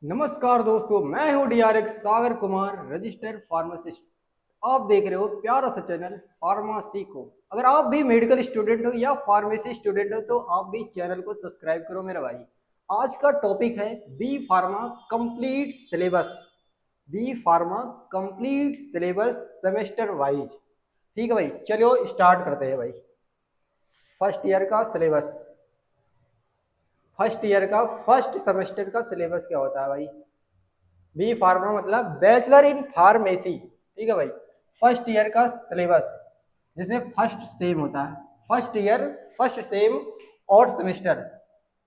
नमस्कार दोस्तों, मैं हूं DRX Sagar Kumar, registered pharmacist. आप देख रहे हो प्यारा सा चैनल फार्मेसी को। अगर आप भी मेडिकल स्टूडेंट हो या फार्मेसी स्टूडेंट हो तो आप भी चैनल को सब्सक्राइब करो मेरा भाई। आज का टॉपिक है B pharma complete syllabus. B pharma complete syllabus semester wise. ठीक है भाई, चलो स्टार्ट करते हैं भाई। फर्स्ट ईयर का सिलेबस। फर्स्ट ईयर का फर्स्ट सेमेस्टर का सिलेबस क्या होता है भाई? बी फार्मा मतलब बैचलर इन फार्मेसी। ठीक है भाई। फर्स्ट ईयर का सिलेबस जिसमें फर्स्ट सेम होता है। फर्स्ट ईयर फर्स्ट सेम और सेमेस्टर।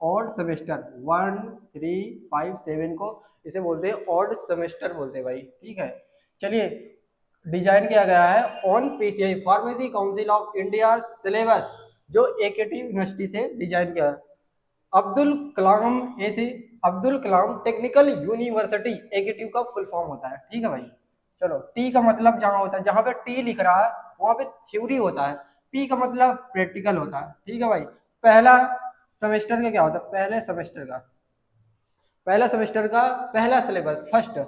ऑड सेमेस्टर 1 3 5 7 को इसे बोलते हैं ऑड सेमेस्टर बोलते हैं भाई। ठीक है, चलिए। डिजाइन किया गया है on PCI pharmacy council of India syllabus, जो एकेटी यूनिवर्सिटी से डिजाइन किया है। अब्दुल कलाम ऐसे Abdul Kalam technical university AKTU का फुल फॉर्म होता है। ठीक है भाई। चलो, टी का मतलब जहां होता है, जहां पे टी लिख रहा है वहां पे थ्योरी होता है। पी का मतलब प्रैक्टिकल होता है। ठीक है भाई। पहला सेमेस्टर का क्या होता है? पहला सेमेस्टर का पहला सिलेबस फर्स्ट।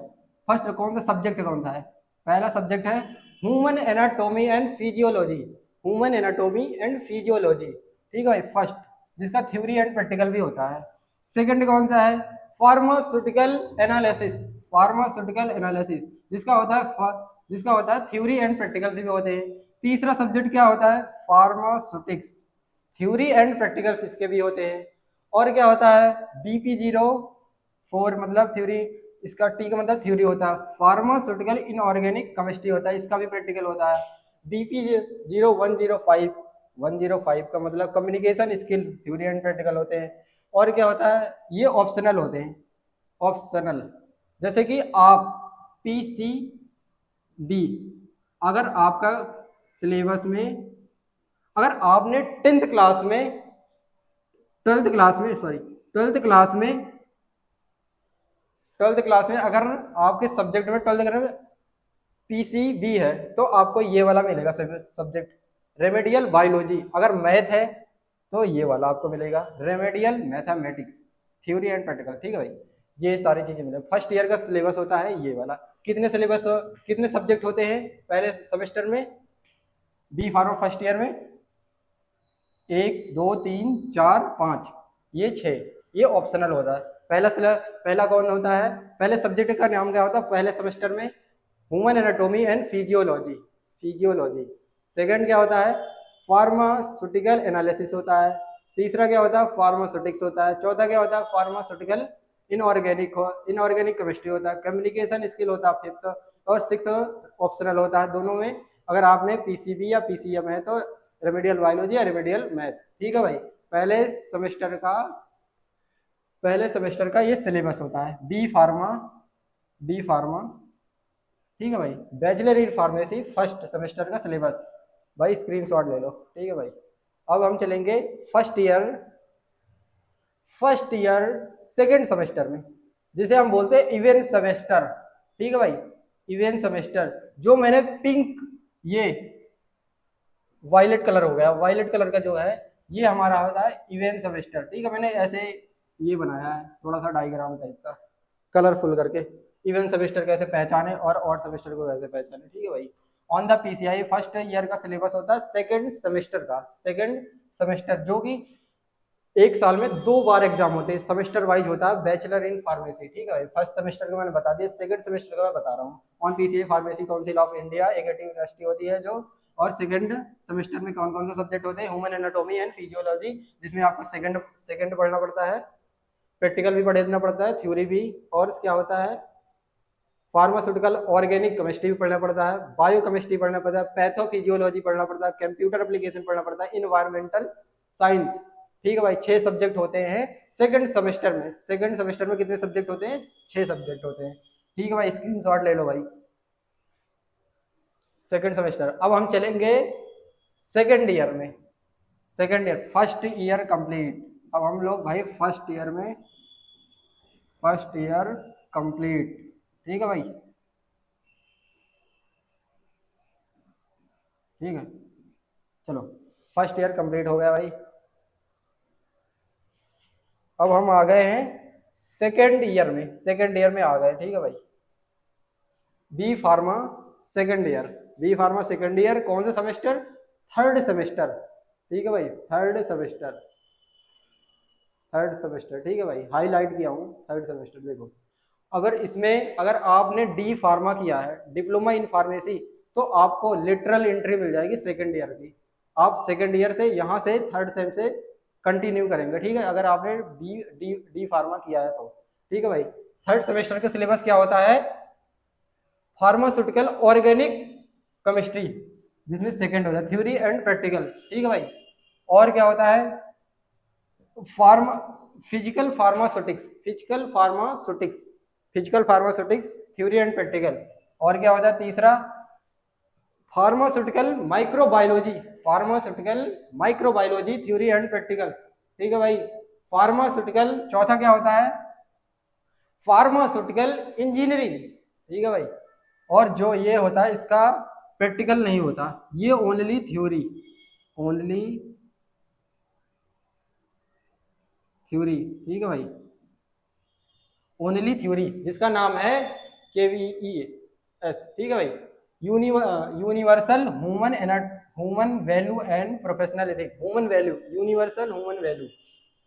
फर्स्ट कौन सा सब्जेक्ट कौन सा है? पहला सब्जेक्ट है human anatomy and physiology. Human anatomy and physiology. ठीक है भाई, फर्स्ट, जिसका थ्योरी एंड प्रैक्टिकल भी होता है। सेकंड कौन सा है? Pharmaceutical analysis. फार्मास्यूटिकल एनालिसिस जिसका होता है थ्योरी एंड प्रैक्टिकल भी होते हैं। तीसरा सब्जेक्ट क्या होता है? फार्मास्यूटिक्स। थ्योरी एंड प्रैक्टिकल्स इसके भी होते हैं। और क्या होता है? BP04 मतलब थ्योरी। इसका टी का मतलब थ्योरी होता है। फार्मास्यूटिकल इनऑर्गेनिक केमिस्ट्री होता है, इसका भी प्रैक्टिकल होता है। BP0105 का मतलब communication skill, theory and practical होते हैं। और क्या होता है? ये ऑप्शनल होते हैं। ऑप्शनल, जैसे कि आप PCB, अगर आपका सिलेबस में, अगर आपने ट्वेल्थ क्लास में सॉरी ट्वेल्थ क्लास में अगर आपके सब्जेक्ट में ट्वेल्थ क्लास में PCB है तो आपको ये वाला मिलेगा सब्जेक्ट, रेमेडियल बायोलॉजी। अगर मैथ है तो ये वाला आपको मिलेगा, remedial mathematics, theory and practical. ठीक है भाई, ये सारी चीजें मिलेगी। फर्स्ट ईयर का सिलेबस होता है ये वाला। कितने सब्जेक्ट होते हैं पहले सेमेस्टर में? बी फार्मा फर्स्ट ईयर में 1 2 3 4 5, ये 6। ये ऑप्शनल होता है। पहला कौन होता है? पहले सब्जेक्ट का नाम क्या होता है पहले सेमेस्टर में? Human anatomy and physiology. Physiology. Second क्या होता है? फार्मास्यूटिकल एनालिसिस होता है। तीसरा क्या होता है? फार्मास्यूटिक्स होता है। चौथा क्या होता है? फार्मास्यूटिकल इनऑर्गेनिक केमिस्ट्री होता है। कम्युनिकेशन स्किल होता है फिफ्थ। और सिक्स ऑप्शनल होता है दोनों में। अगर आपने PCB या PCM है तो रेमेडियल बायोलॉजी या रेमेडियल मैथ। ठीक है भाई। पहले सेमेस्टर का पहले सेमेस्टर का ये सिलेबस होता है बी फार्मा। ठीक है भाई, bachelor in pharmacy first semester का सिलेबस। भाई स्क्रीनशॉट ले लो। ठीक है भाई। अब हम चलेंगे फर्स्ट ईयर सेकेंड सेमेस्टर में, जिसे हम बोलते हैं इवेंट सेमेस्टर। ठीक है भाई, इवेंट सेमेस्टर। जो मैंने पिंक, ये वायलेट कलर हो गया, वायलेट कलर का जो है ये हमारा होता है इवेंट सेमेस्टर। ठीक है, मैंने ऐसे ये बनाया है थोड़ा सा डायग्राम टाइप का, कलरफुल करके। इवेंट सेमेस्टर कैसे पहचाने और ऑड सेमेस्टर को कैसे पहचाने। ठीक है भाई। On the PCI first year का सिलेबस होता है सेकंड सेमेस्टर, जो कि एक साल में 2 बार एग्जाम होते हैं। सेमेस्टर वाइज होता है बैचलर इन फार्मेसी। ठीक है भाई, फर्स्ट सेमेस्टर का मैंने बता दिया, सेकंड सेमेस्टर का मैं बता रहा हूँ। On PCI pharmacy council of India एक यूनिवर्सिटी होती है जो। और सेकंड सेमेस्टर में कौन कौन सा सब्जेक्ट होते हैं? ह्यूमन एनाटोमी एंड फिजियोलॉजी, जिसमें आपको सेकंड पढ़ना पड़ता है, प्रैक्टिकल भी पढ़ना पड़ता है, थ्योरी भी। और क्या होता है? फार्मास्यूटिकल ऑर्गेनिक केमिस्ट्री भी पढ़ना पड़ता है, बायो केमिस्ट्री पढ़ना पड़ता है, पैथोफिजियोलॉजी पढ़ना पड़ता है, कंप्यूटर एप्लीकेशन पढ़ना पड़ता है, इन्वायरमेंटल साइंस। ठीक है भाई, 6 सब्जेक्ट होते हैं सेकंड सेमेस्टर में कितने सब्जेक्ट होते हैं? 6 सब्जेक्ट होते हैं। ठीक है भाई, स्क्रीनशॉट ले लो भाई। Second semester. अब हम चलेंगे सेकंड ईयर में। Second year first year complete. अब हम लोग भाई फर्स्ट ईयर कंप्लीट। ठीक है भाई। ठीक है, चलो, फर्स्ट ईयर कंप्लीट हो गया भाई। अब हम आ गए हैं सेकेंड ईयर में आ गए, ठीक है भाई। B pharma second year, B pharma second year, कौन सा सेमेस्टर? थर्ड सेमेस्टर, ठीक है भाई, थर्ड सेमेस्टर, थर्ड सेमेस्टर, ठीक है भाई, हाईलाइट किया हूँ थर्ड सेमेस्टर। देखो अगर इसमें अगर आपने डी फार्मा किया है, डिप्लोमा इन फार्मेसी, तो आपको लिटरल एंट्री मिल जाएगी सेकेंड ईयर की। आप सेकेंड ईयर से यहाँ से थर्ड सेम से कंटिन्यू करेंगे, ठीक है, अगर आपने डी डी डी फार्मा किया है तो, ठीक है भाई। थर्ड सेमेस्टर का सिलेबस क्या होता है? फार्मास्यूटिकल ऑर्गेनिक केमिस्ट्री, जिसमें सेकेंड होता है थ्योरी एंड प्रैक्टिकल, ठीक है भाई। और क्या होता है? Pharma physical pharmaceutics, physical pharmaceutics theory and practical. और क्या होता है तीसरा? Pharmaceutical microbiology theory and practicals, ठीक है भाई। फार्मास्यूटिकल, चौथा क्या होता है? फार्मास्यूटिकल इंजीनियरिंग, ठीक है भाई। और जो ये होता है इसका प्रैक्टिकल नहीं होता, ये ओनली थ्योरी, ओनली थ्योरी, ठीक है भाई, ओनली थ्योरी, जिसका नाम है KVES, ठीक है भाई। Universal human value and professional ethics, human value, universal human value,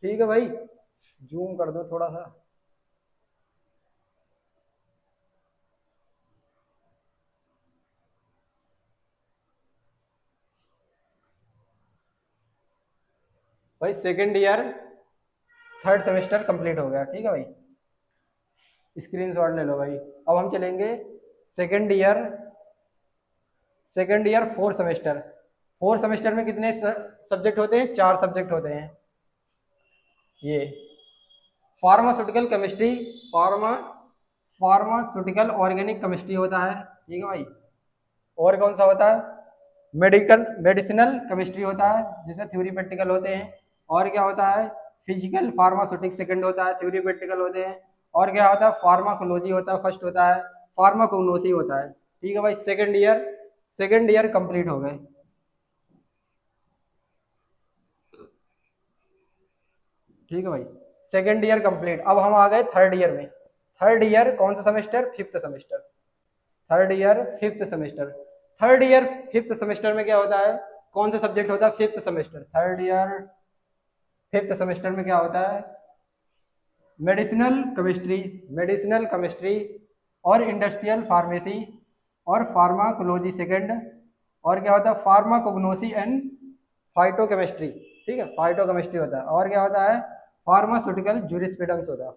ठीक है भाई। जूम कर दो थोड़ा सा। भाई second year third semester complete हो गया, ठीक है भाई, स्क्रीनशॉट ले लो भाई। अब हम चलेंगे second year, fourth semester. Fourth semester में कितने सब्जेक्ट होते हैं? 4 सब्जेक्ट होते हैं। ये pharmaceutical chemistry, pharmaceutical organic chemistry होता है, ठीक है भाई। और कौन सा होता है? मेडिसिनल केमिस्ट्री होता है, जिसमें थ्योरी प्रैक्टिकल होते हैं। और क्या होता है? फिजिकल फार्मास्यूटिक्स सेकंड होता है, थ्योरी प्रैक्टिकल होते हैं। और क्या होता है? फार्माकोलॉजी होता है, फर्स्ट होता है। फार्माकोग्नोसी होता है, ठीक है भाई। सेकंड ईयर कंप्लीट हो गए, ठीक है भाई, सेकंड ईयर कंप्लीट। अब हम आ गए थर्ड ईयर में। थर्ड ईयर कौन सा semester? Fifth semester, third year fifth semester. Third year fifth semester में क्या होता है? कौन सा सब्जेक्ट होता है fifth semester? Third year fifth semester में क्या होता है? मेडिसिनल केमिस्ट्री और इंडस्ट्रियल फार्मेसी और फार्माकोलॉजी सेकंड। और क्या होता है? फार्माकोग्नोसी एंड फाइटोकेमिस्ट्री, ठीक है, फाइटोकेमिस्ट्री होता है। और क्या होता है? फार्मास्यूटिकल जूरिस्प्रूडेंस होता है,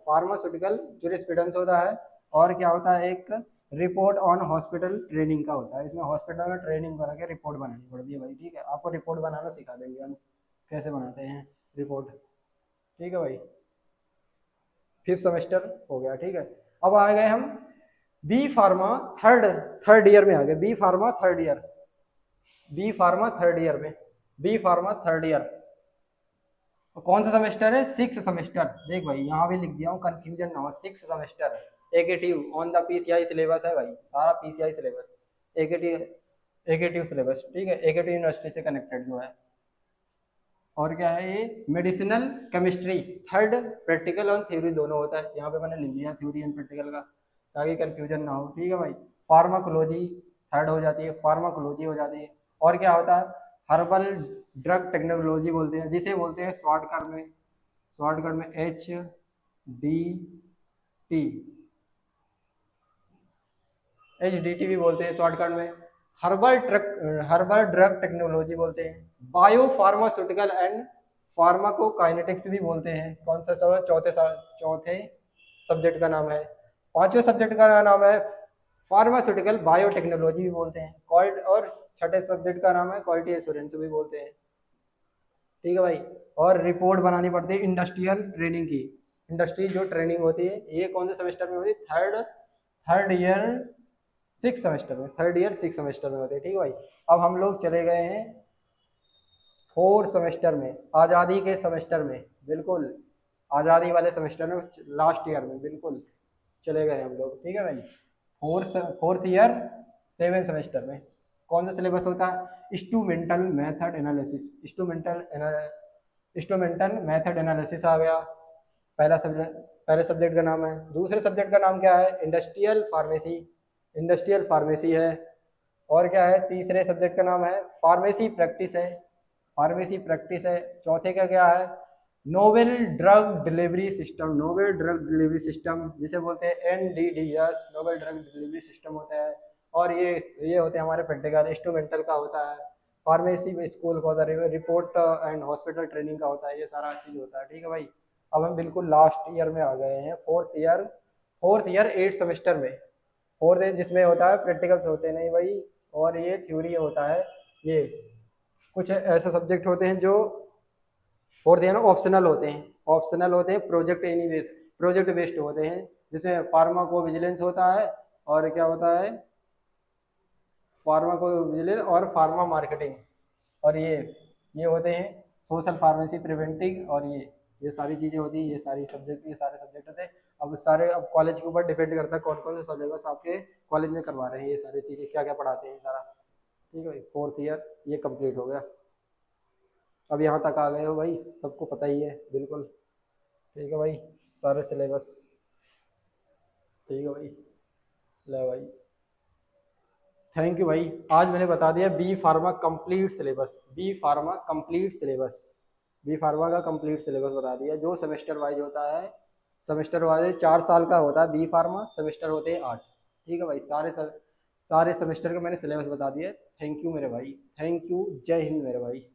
होता है। और क्या होता है? एक रिपोर्ट ऑन हॉस्पिटल ट्रेनिंग का होता है, इसमें हॉस्पिटल में ट्रेनिंग करा के रिपोर्ट बनानी पड़ती है भाई, ठीक है। आपको रिपोर्ट बनाना सिखा देंगे हम, कैसे बनाते हैं रिपोर्ट, ठीक है भाई। फिफ्थ सेमेस्टर हो गया, ठीक है। अब आ गए हम बी फार्मा थर्ड ईयर में आ गए। बी फार्मा थर्ड ईयर, में बी फार्मा थर्ड ईयर कौन सा सेमेस्टर है? Six semester. देख भाई यहाँ भी लिख दिया हूँ, कंफ्यूजन ना हो, सिक्स सेमेस्टर एकेटिव ऑन द PCI सिलेबस है भाई, सारा PCI सिलेबस, एकेटिव सिलेबस, ठीक है, एकेटिव यूनिवर्सिटी से कनेक्टेड जो है। और क्या है ये? मेडिसिनल केमिस्ट्री थर्ड, प्रैक्टिकल और थ्योरी दोनों होता है, यहाँ पे मैंने लिख दिया थ्योरी एंड प्रैक्टिकल का, ताकि कंफ्यूजन ना हो, ठीक है भाई। फार्माकोलॉजी थर्ड हो जाती है, फार्माकोलॉजी हो जाती है। और क्या होता है? हर्बल ड्रग टेक्नोलॉजी बोलते हैं, जिसे बोलते हैं शॉर्टकट में HDT, भी बोलते हैं शॉर्टकट में। हर्बल ड्रग टेक्नोलॉजी बोलते हैं। बायो फार्मास्यूटिकल एंड फार्माकोकाइनेटिक्स भी बोलते हैं। कौन सा सब? चौथे सब्जेक्ट का नाम है। पांचवें सब्जेक्ट का नाम है फार्मास्यूटिकल बायोटेक्नोलॉजी भी बोलते हैं। और छठे सब्जेक्ट का नाम है क्वालिटी एश्योरेंस भी बोलते हैं, ठीक है भाई। और रिपोर्ट बनानी पड़ती है इंडस्ट्रियल ट्रेनिंग की, इंडस्ट्री जो ट्रेनिंग होती है, ये कौन से सेमेस्टर में होती है? थर्ड ईयर सिक्स सेमेस्टर में होते हैं, ठीक है भाई। अब हम लोग चले गए हैं फोर्थ सेमेस्टर में, आज़ादी के सेमेस्टर में, बिल्कुल आज़ादी वाले सेमेस्टर में, लास्ट ईयर में बिल्कुल चले गए हम लोग, ठीक है भाई। फोर्थ ईयर सेवन सेमेस्टर में कौन सा सिलेबस होता है? इंस्ट्रूमेंटल मेथड एनालिसिस आ गया, पहला पहले सब्जेक्ट का नाम है। दूसरे सब्जेक्ट का नाम क्या है? इंडस्ट्रियल फार्मेसी, इंडस्ट्रियल फार्मेसी है। और क्या है? तीसरे सब्जेक्ट का नाम है फार्मेसी प्रैक्टिस है, फार्मेसी प्रैक्टिस है। चौथे का क्या है? Novel drug delivery system, novel drug delivery system जिसे बोलते हैं NDDS, novel drug delivery system होता है। और ये होते हैं हमारे प्रैक्टिकल। इंस्ट्रूमेंटल का होता है, फार्मेसी में स्कूल का होता है, रिपोर्ट एंड हॉस्पिटल ट्रेनिंग का होता है, ये सारा चीज़ होता है। ठीक है भाई, अब हम बिल्कुल लास्ट ईयर में आ गए हैं, फोर्थ ईयर 8 सेमेस्टर में। फोर्थ ईयर जिसमें होता है प्रैक्टिकल्स होते नहीं भाई, और ये थ्योरी होता है। ये कुछ ऐसे सब्जेक्ट होते हैं जो फोर्थ ईयर में ऑप्शनल होते हैं, ऑप्शनल होते हैं, प्रोजेक्ट बेस्ड होते हैं, जिसमें फार्माको विजिलेंस होता है, और क्या होता है? फार्माको विजिलेंस और फार्मा मार्केटिंग। और ये होते हैं सोशल फार्मेसी प्रिवेंटिंग, और ये सारी चीज़ें होती हैं, ये सारे सब्जेक्ट होते हैं। अब कॉलेज के ऊपर डिपेंड करता है कौन कौन से सिलेबस आपके कॉलेज में करवा रहे हैं, ये सारी चीज़ें क्या क्या पढ़ाते हैं सारा। ठीक है भाई, फोर्थ ईयर ये कंप्लीट हो गया। अब यहाँ तक आ गए हो भाई, सबको पता ही है बिल्कुल। ठीक है भाई, सारे सिलेबस। ठीक है भाई, ले भाई, थैंक यू भाई। आज मैंने बता दिया B pharma complete syllabus, B pharma complete syllabus, B pharma का कंप्लीट सिलेबस बता दिया, जो सेमेस्टर वाइज होता है। सेमेस्टर वाइज 4 साल का होता है बी फार्मा, सेमेस्टर होते हैं 8। ठीक है भाई, सारे सेमेस्टर का मैंने सिलेबस बता दिया। थैंक यू मेरे भाई, थैंक यू, जय हिंद मेरे भाई।